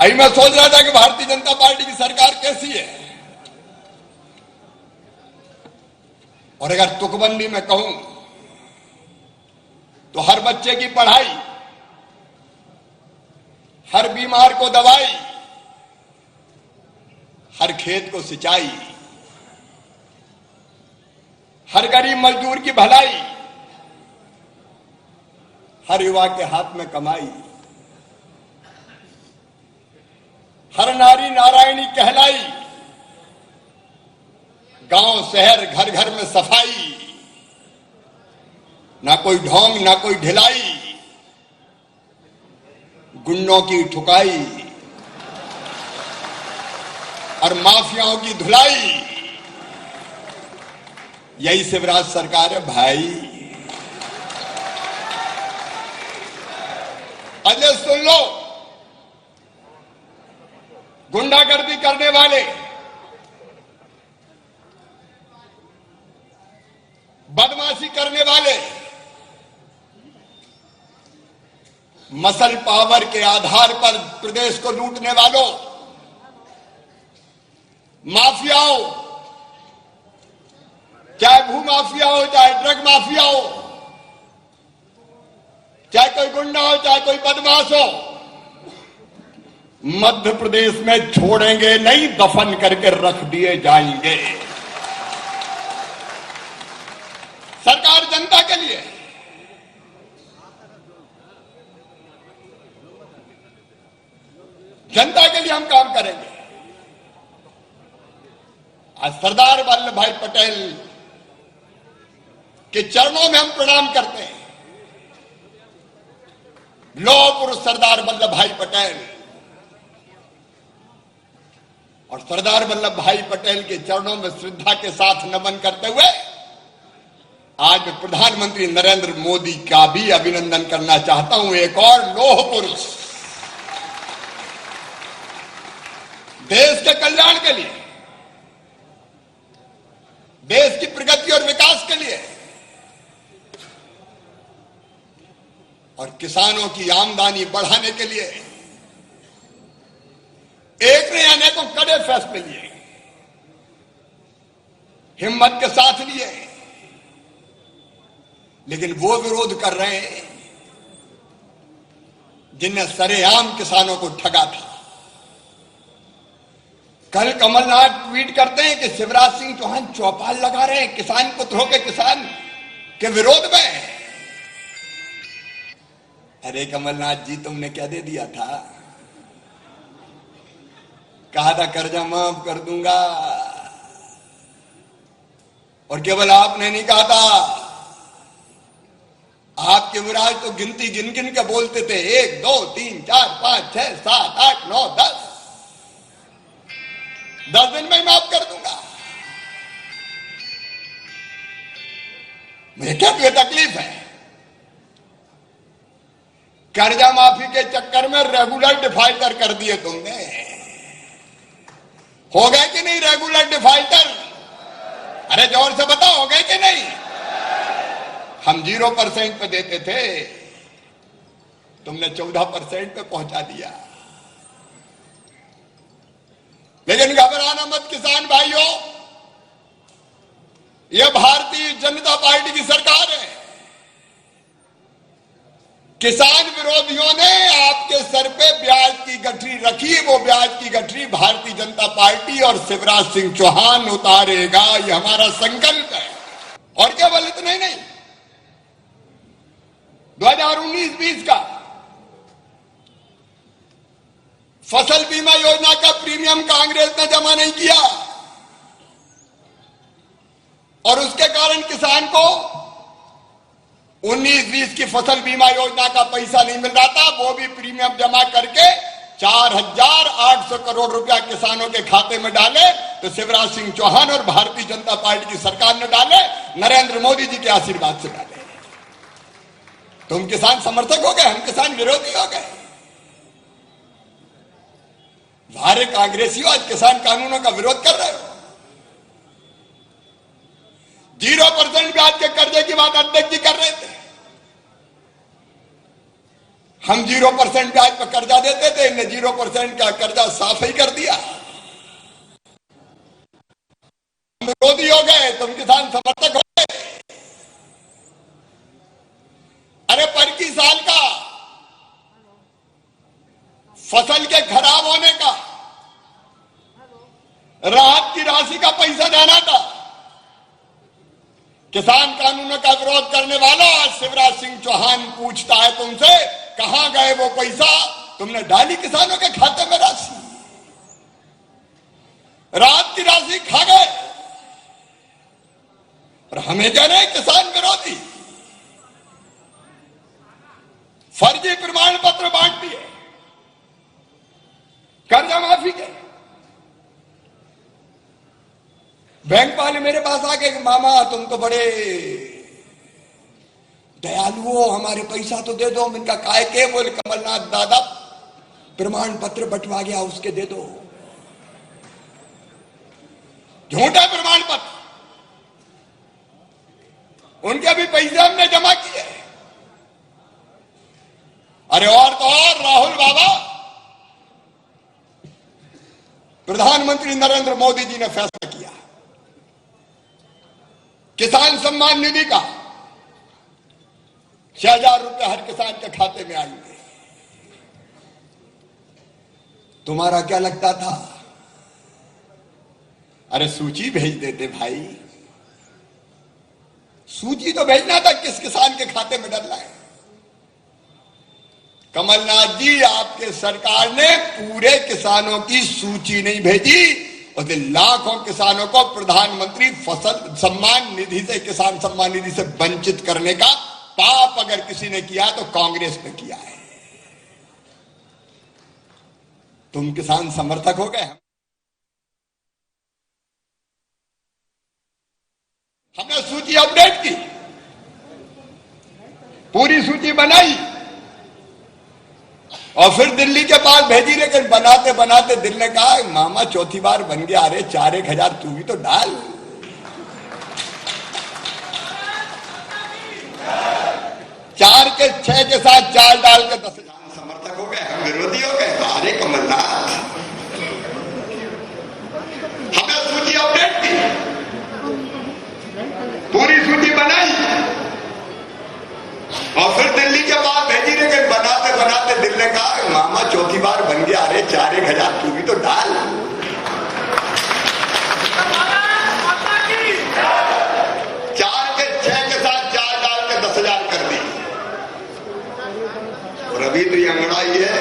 अभी मैं सोच रहा था कि भारतीय जनता पार्टी की सरकार कैसी है, और अगर तुकबंदी में कहूं तो हर बच्चे की पढ़ाई, हर बीमार को दवाई, हर खेत को सिंचाई, हर गरीब मजदूर की भलाई, हर युवा के हाथ में कमाई, हर नारी नारायणी कहलाई, गांव शहर घर घर में सफाई, ना कोई ढोंग ना कोई ढिलाई, गुंडों की ठुकाई और माफियाओं की धुलाई, यही शिवराज सरकार है भाई। अजय सुन लो, गुंडागर्दी करने वाले, बदमाशी करने वाले, मसल पावर के आधार पर प्रदेश को लूटने वालों, माफियाओं, चाहे भू माफिया हो, चाहे ड्रग माफिया हो, चाहे कोई गुंडा हो, चाहे कोई बदमाश हो, मध्य प्रदेश में छोड़ेंगे नहीं, दफन करके रख दिए जाएंगे। सरकार जनता के लिए, जनता के लिए हम काम करेंगे। आज सरदार वल्लभ भाई पटेल के चरणों में हम प्रणाम करते हैं। लौह पुरुष सरदार वल्लभ भाई पटेल, और सरदार वल्लभ भाई पटेल के चरणों में श्रद्धा के साथ नमन करते हुए आज मैं प्रधानमंत्री नरेंद्र मोदी का भी अभिनंदन करना चाहता हूं। एक और लौह पुरुष देश के कल्याण के लिए, देश की प्रगति और विकास के लिए, और किसानों की आमदनी बढ़ाने के लिए एक ने अनेकों कड़े फैसले लिए, हिम्मत के साथ लिए, लेकिन वो विरोध कर रहे हैं जिनने सरेआम किसानों को ठगा था। कल कमलनाथ ट्वीट करते हैं कि शिवराज सिंह चौहान चौपाल लगा रहे हैं किसान पुत्रों के, किसान के विरोध में। अरे कमलनाथ जी, तुमने क्या दे दिया था? कहा था कर्जा माफ कर दूंगा, और केवल आपने नहीं कहा था, आपके विराज तो गिनती गिन गिन के बोलते थे, 1 2 3 4 5 6 7 8 9 10 दिन में माफ कर दूंगा। मुझे क्या तुझे तकलीफ है? कर्जा माफी के चक्कर में रेगुलर डिफाल्टर कर दिए तुमने। हो गए कि नहीं रेगुलर डिफाल्टर? अरे जोर से बताओ, हो गए कि नहीं? हम 0% पे देते थे, तुमने 14% पे पहुंचा दिया। लेकिन घबराना मत किसान भाइयों, यह भारतीय जनता पार्टी की सरकार है। किसान विरोधियों ने आपके सर पे ब्याज की गठरी रखी, वो ब्याज की गठरी भारतीय जनता पार्टी और शिवराज सिंह चौहान उतारेगा, ये हमारा संकल्प है। और केवल इतना ही नहीं, 2019-20 का फसल बीमा योजना का प्रीमियम कांग्रेस ने जमा नहीं किया, और उसके कारण किसान को 19-20 की फसल बीमा योजना का पैसा नहीं मिल रहा था। वो भी प्रीमियम जमा करके 4,800 करोड़ रुपया किसानों के खाते में डाले, तो शिवराज सिंह चौहान और भारतीय जनता पार्टी की सरकार ने डाले, नरेंद्र मोदी जी के आशीर्वाद से डाले। तुम किसान समर्थक हो गए, हम किसान विरोधी हो गए। सारे कांग्रेसियों आज किसान कानूनों का विरोध कर रहे हो। 0% ब्याज के कर्जे की बात अध्यक्ष जी कर रहे थे। हम 0% ब्याज पर कर्जा देते थे, इनने 0% का कर्जा साफ ही कर दिया। हम विरोधी हो गए, तुम किसान समर्थक हो गए। अरे 25 साल का फसल के खराब होने का राहत की राशि का पैसा जाना था। किसान कानूनों का विरोध करने वालों, आज शिवराज सिंह चौहान पूछता है तुमसे, कहां गए वो पैसा? तुमने डाली किसानों के खाते में राशि, राहत की राशि खा गए और हमें कह रहे किसान विरोधी। फर्जी प्रमाण पत्र बांट दिए, कर्जा माफी के। बैंक वाले मेरे पास आ गए, मामा तुम तो बड़े दयालु हो, हमारे पैसा तो दे दो। इनका काय के? बोले कमलनाथ दादा प्रमाण पत्र बंटवा गया, उसके दे दो। झूठा प्रमाण पत्र, उनके भी पैसे हमने जमा किए। अरे और तो और राहुल बाबा, प्रधानमंत्री नरेंद्र मोदी जी ने फैसला किया किसान सम्मान निधि का 6,000 रुपए हर किसान के खाते में आएंगे। तुम्हारा क्या लगता था? अरे सूची भेज देते भाई, सूची तो भेजना था किस किसान के खाते में डलना है। कमलनाथ जी, आपके सरकार ने पूरे किसानों की सूची नहीं भेजी और लाखों किसानों को प्रधानमंत्री फसल सम्मान निधि से, किसान सम्मान निधि से वंचित करने का पाप अगर किसी ने किया तो कांग्रेस ने किया है। तुम किसान समर्थक हो गए। हमने सूची अपडेट की, पूरी सूची बनाई और फिर दिल्ली के पास भेजी। लेकिन बनाते बनाते दिल ने कहा, मामा चौथी बार बन गया, अरे 4-1 तू भी तो डाल। चार के 6 के साथ 4 डाल के 10,000 समर्थक हो गए, हम विरोधी हो गए। अरे कमलनाथ, हमने सूची अपडेट की, पूरी सूची बनाई और फिर दिल्ली के पास भेजी। लेकिन बनाते बनाते दिल ने कहा, मामा चौथी बार बन गया, अरे 4-1 तू भी तो डाल। चार के 6 के साथ 4 डाल के 10,000 कर दी। और अभी तो ये अंगड़ाई है,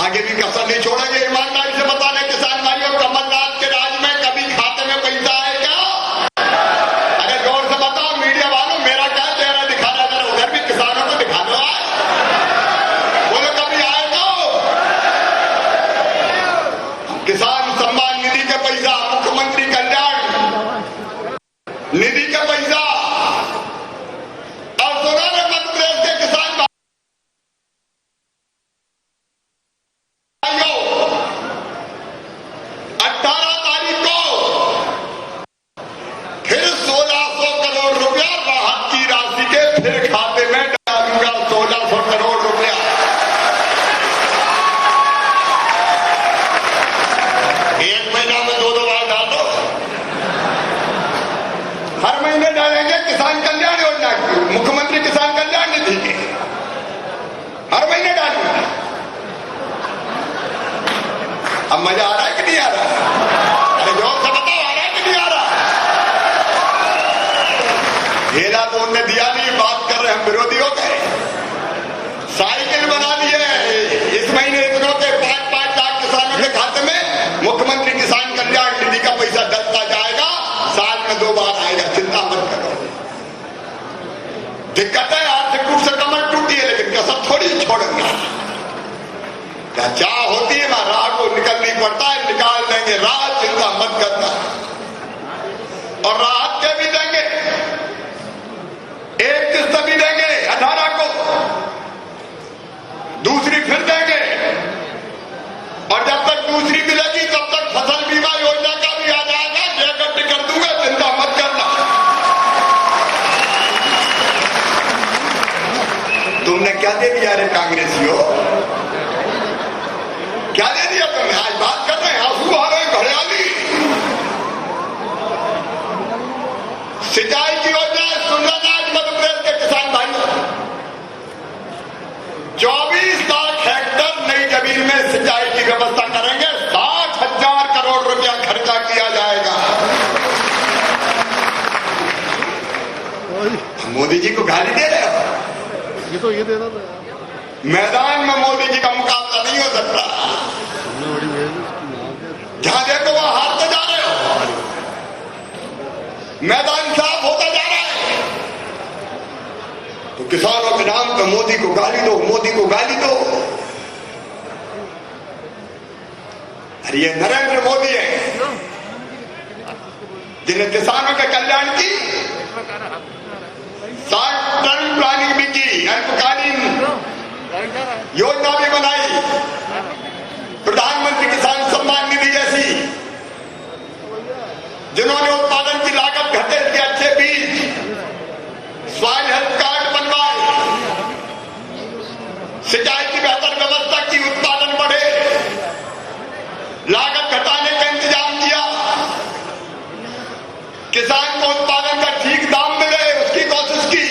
आगे भी कसर नहीं छोड़ेंगे। ईमानदारी से बताने किसान भाइयों, कमलनाथ के राज में कभी खाते में पैसा है क्या? अरे जोर से बताओ मीडिया वालों, मेरा क्या चेहरा दिखा रहा है? उधर भी किसानों को दिखा दो आज, बोलो कभी आएगा? किसान सम्मान निधि का पैसा, मुख्यमंत्री कल्याण निधि का पैसा, और सुना ने मध्य प्रदेश के किसान भाइयों, 18 तारीख को फिर 1,600 करोड़ रुपया राहत की राशि के फिर खाते में डालूंगा। 1,600 करोड़ रुपया एक महीना में 2-2 बार डाल दो। हर महीने डालेंगे किसान कल्याण योजना की, मुख्यमंत्री किसान कल्याण निधि के, हर महीने डालूंगा। अब मजा आ रहा है कि नहीं आ रहा? अरे जोर से बताओ, आ रहा है कि नहीं आ रहा? हेला तो उनने दिया नहीं, बात कर रहे हम विरोधी हो गए। साइकिल बना दिए, इस महीने इतनों के 5-5 लाख किसानों के खाते में मुख्यमंत्री किसान कल्याण निधि का पैसा डलता जाएगा। साल में 2 बार आएगा, चिंता मत करो। दिक्कत है, आर्थिक रूप से कमर टूटी है, लेकिन कसर थोड़ी छोड़ेंगे। क्या चाह होती है ना, राह को निकलनी पड़ता है, निकाल देंगे राह, चिंता मत करना। और राहत के भी देंगे, एक किस्त भी देंगे 18 को, दूसरी फिर देंगे, और जब तक दूसरी मिलेगी तब तक फसल बीमा योजना का भी आ जाएगा। जयगट्टी कर दूंगा, चिंता मत करना। सी हो? क्या दे दिया तुमने? आज बात कर रहे हैं, आंसू आ रहे हैं, घड़ियाली। सिंचाई की योजना सुन रहा था आज मध्य प्रदेश के किसान भाइयों, 24 लाख हेक्टेयर नई जमीन में सिंचाई की व्यवस्था करेंगे, 60,000 करोड़ रुपया खर्चा किया जाएगा। मोदी जी को गाली दे रहे हो? ये तो ये दे रहा था। मैदान में मोदी जी का मुकाबला नहीं हो सकता। जहां देखो वहां हारते जा रहे हो। मैदान साफ होता जा रहा है तो किसानों के नाम पे मोदी को गाली दो, मोदी को गाली दो। अरे ये नरेंद्र मोदी है जिन्हें किसानों के कल्याण की शॉर्ट टर्म प्लानिंग भी की, अल्पकालीन योजना भी बनाई, प्रधानमंत्री किसान सम्मान निधि जैसी, जिन्होंने उत्पादन की लागत घटे के अच्छे बीज, सॉइल हेल्थ कार्ड बनवाए, सिंचाई की बेहतर व्यवस्था की, उत्पादन बढ़े, लागत घटाने का इंतजाम किया, किसान को उत्पादन का ठीक दाम मिले उसकी कोशिश की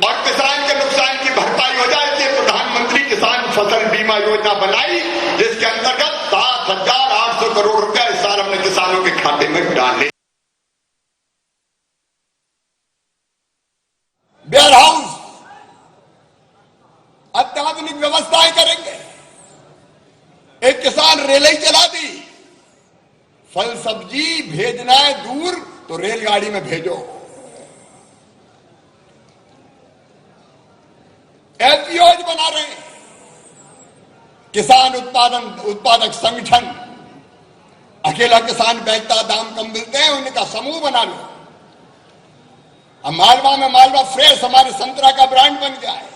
और किसान के नुकसान की भरपाई हो जाए। इसलिए प्रधानमंत्री किसान फसल बीमा योजना बनाई जिसके अंतर्गत 7,800 करोड़ रुपया इस साल हमने किसानों के खाते में डाले। वेयर हाउस अत्याधुनिक व्यवस्थाएं करेंगे। एक किसान रेल ही चला दी, फल सब्जी भेजना है दूर तो रेलगाड़ी में भेजो। एफपीओज बना रहे हैं, किसान उत्पादक संगठन। अकेला किसान बेचता, दाम कम मिलते हैं, उनका समूह बना लो। अब मालवा में मालवा फ्रेश हमारे संतरा का ब्रांड बन गया है।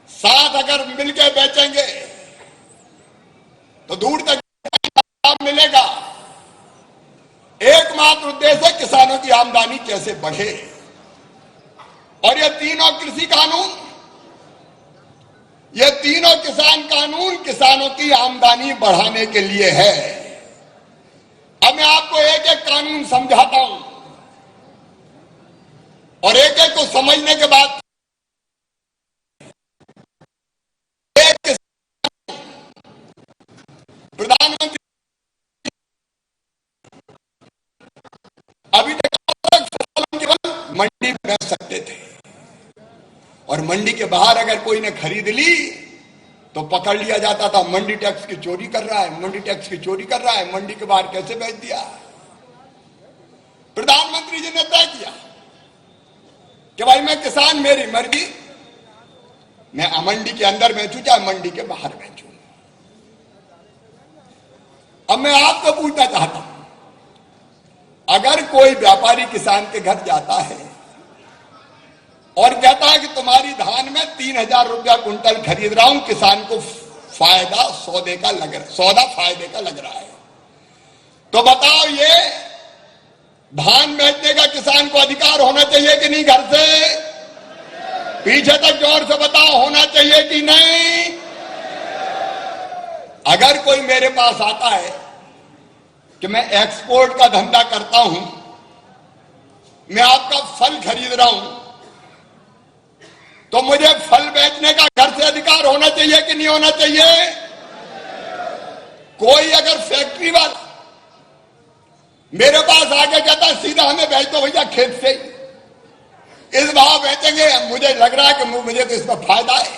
साथ अगर मिलकर बेचेंगे तो दूर तक लाभ मिलेगा। एकमात्र उद्देश्य है किसानों की आमदनी कैसे बढ़े। और ये तीनों कृषि कानून, ये तीनों किसान कानून किसानों की आमदनी बढ़ाने के लिए है। अब मैं आपको एक एक कानून समझाता हूं और एक एक को समझने के बाद एक प्रधानमंत्री अभी तक केवल मंडी में बेच सकते थे और मंडी के बाहर अगर कोई ने खरीद ली तो पकड़ लिया जाता था, मंडी टैक्स की चोरी कर रहा है, मंडी टैक्स की चोरी कर रहा है, मंडी के बाहर कैसे बेच दिया। प्रधानमंत्री जी ने तय किया कि भाई मैं किसान, मेरी मर्जी, मैं मंडी के अंदर बेचूं चाहे मंडी के बाहर बेचूं। अब मैं आपको पूछना चाहता हूं, अगर कोई व्यापारी किसान के घर जाता है और कहता है कि तुम्हारी धान में 3,000 रुपया कुंटल खरीद रहा हूं, किसान को फायदा सौदे का लग रहा, सौदा फायदे का लग रहा है, तो बताओ ये धान बेचने का किसान को अधिकार होना चाहिए कि नहीं? घर से पीछे तक जोर से बताओ, होना चाहिए कि नहीं? अगर कोई मेरे पास आता है कि मैं एक्सपोर्ट का धंधा करता हूं, मैं आपका फल खरीद रहा हूं, तो मुझे फल बेचने का घर से अधिकार होना चाहिए कि नहीं होना चाहिए? कोई अगर फैक्ट्री वाला मेरे पास आके कहता है सीधा हमें बेच दो भैया खेत से, इस भाव बेचेंगे, मुझे लग रहा है कि मुझे तो इसमें फायदा है,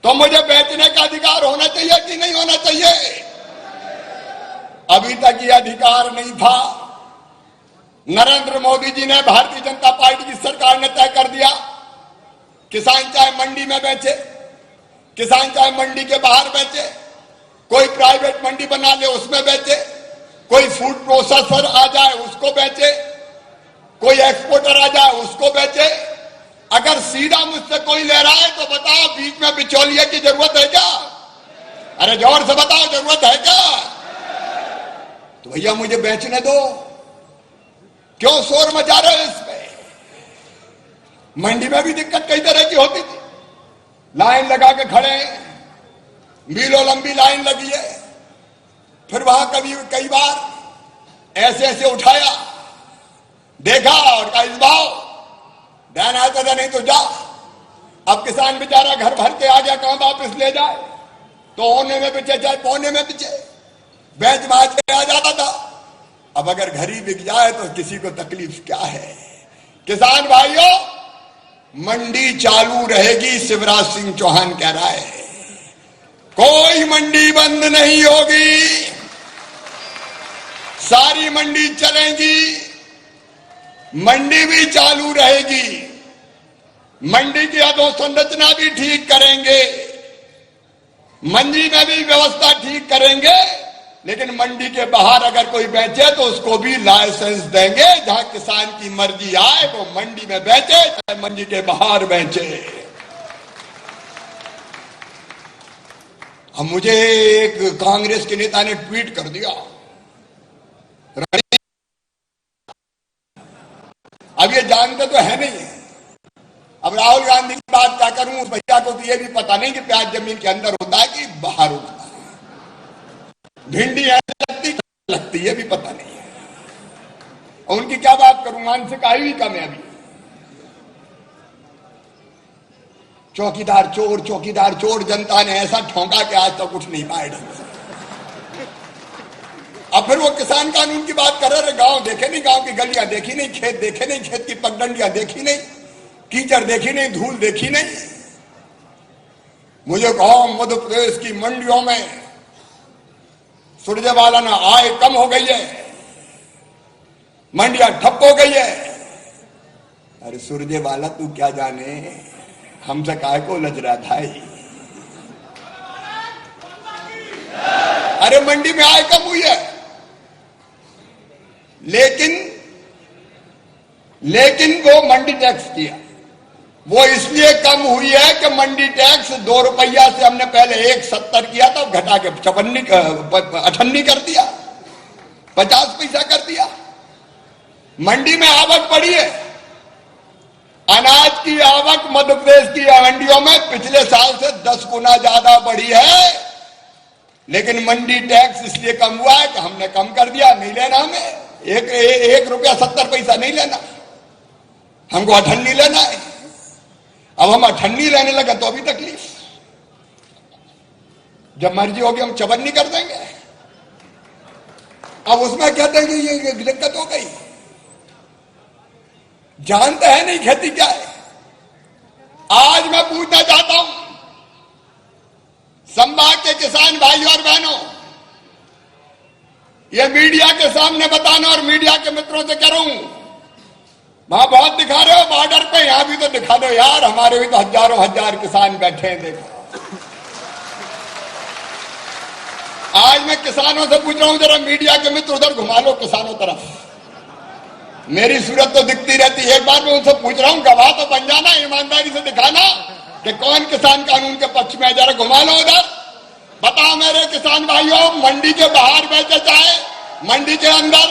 तो मुझे बेचने का अधिकार होना चाहिए कि नहीं होना चाहिए? अभी तक ये अधिकार नहीं था। नरेंद्र मोदी जी ने, भारतीय जनता पार्टी की सरकार ने तय कर दिया, किसान चाहे मंडी में बेचे, किसान चाहे मंडी के बाहर बेचे, कोई प्राइवेट मंडी बना ले उसमें बेचे, कोई फूड प्रोसेसर आ जाए उसको बेचे, कोई एक्सपोर्टर आ जाए उसको बेचे। अगर सीधा मुझसे कोई ले रहा है तो बताओ बीच में बिचौलिए की जरूरत है क्या? अरे जोर से बताओ, जरूरत है क्या? तो भैया मुझे बेचने दो, क्यों शोर मचा रहे हो इस पे? मंडी में भी दिक्कत कई तरह की होती थी, लाइन लगा के खड़े हैं, मीलों लंबी लाइन लगी है। फिर वहां कई बार ऐसे ऐसे उठाया, देखा और कहा इस भाव ध्यान आता था, नहीं तो जा। अब किसान बेचारा घर भर के आ गया, कहां वापस ले जाए, तो होने में बिचे चाहे पौने में बिचे, बेच बाज के आ जाता था। अब अगर घर ही बिक जाए तो किसी को तकलीफ क्या है। किसान भाइयों, मंडी चालू रहेगी, शिवराज सिंह चौहान कह रहा है, कोई मंडी बंद नहीं होगी, सारी मंडी चलेगी, मंडी भी चालू रहेगी, मंडी की अधोसंरचना भी ठीक करेंगे, मंडी में भी व्यवस्था ठीक करेंगे, लेकिन मंडी के बाहर अगर कोई बेचे तो उसको भी लाइसेंस देंगे। जहां किसान की मर्जी आए वो मंडी में बेचे, चाहे मंडी के बाहर बेचे। अब मुझे एक कांग्रेस के नेता ने ट्वीट कर दिया, अब ये जानते तो है नहीं। अब राहुल गांधी की बात क्या करूं, उस भैया को तो ये भी पता नहीं कि प्याज जमीन के अंदर होता है कि बाहर होता है, भिंडी ऐसी लगती है भी पता नहीं है। और उनकी क्या बात करूं, मानसिक आयु ही कम है अभी। चौकीदार चोर, चौकीदार चोर, जनता ने ऐसा ठोंका कि आज तक उठ नहीं पाए ढंग से। अब फिर वो किसान कानून की बात कर रहे, गांव देखे नहीं, गांव की गलियां देखी नहीं, खेत देखे नहीं, खेत की पगडंडियां देखी नहीं, कीचड़ देखी नहीं, धूल देखी नहीं। मुझे कहो मध्य प्रदेश की मंडियों में सुरजेवाला ना आय कम हो गई है, मंडियां ठप हो गई है। अरे सुरजेवाला तू क्या जाने, हमसे काहे को लज रहा भाई। अरे मंडी में आय कम हुई है, लेकिन वो मंडी टैक्स किया, वो इसलिए कम हुई है कि मंडी टैक्स 2 रुपया से हमने पहले 1.70 किया था, घटा के 58 कर दिया, 50 पैसा कर दिया। मंडी में आवक बढ़ी है, अनाज की आवक मध्य प्रदेश की मंडियों में पिछले साल से 10 गुना ज्यादा बढ़ी है, लेकिन मंडी टैक्स इसलिए कम हुआ है कि हमने कम कर दिया। नहीं लेना हमें 1 रुपया 70 पैसा नहीं लेना, हमको 58 लेना है। अब हम 58 लेने लगे तो अभी तकलीफ, जब मर्जी होगी हम 54 कर देंगे। अब उसमें कहते हैं कि ये दिक्कत हो गई, जानते हैं नहीं खेती क्या है। आज मैं पूछना चाहता हूं संभाग के किसान भाई और बहनों, ये मीडिया के सामने बताना और मीडिया के मित्रों से कह रहा हूं, वहां बहुत दिखा रहे हो बॉर्डर पे, यहां भी तो दिखा दो यार, हमारे भी तो हजारों हजार किसान बैठे हैं। देखो आज मैं किसानों से पूछ रहा हूं, जरा मीडिया के मित्र उधर घुमा लो किसानों तरफ, मेरी सूरत तो दिखती रहती है। एक बार मैं उनसे पूछ रहा हूं, गवाह तो बन जाना, ईमानदारी से दिखाना कि कौन किसान कानून के पक्ष में है, जरा घुमा लो उधर। बताओ मेरे किसान भाइयों, मंडी के बाहर बेचे चाहे मंडी के अंदर,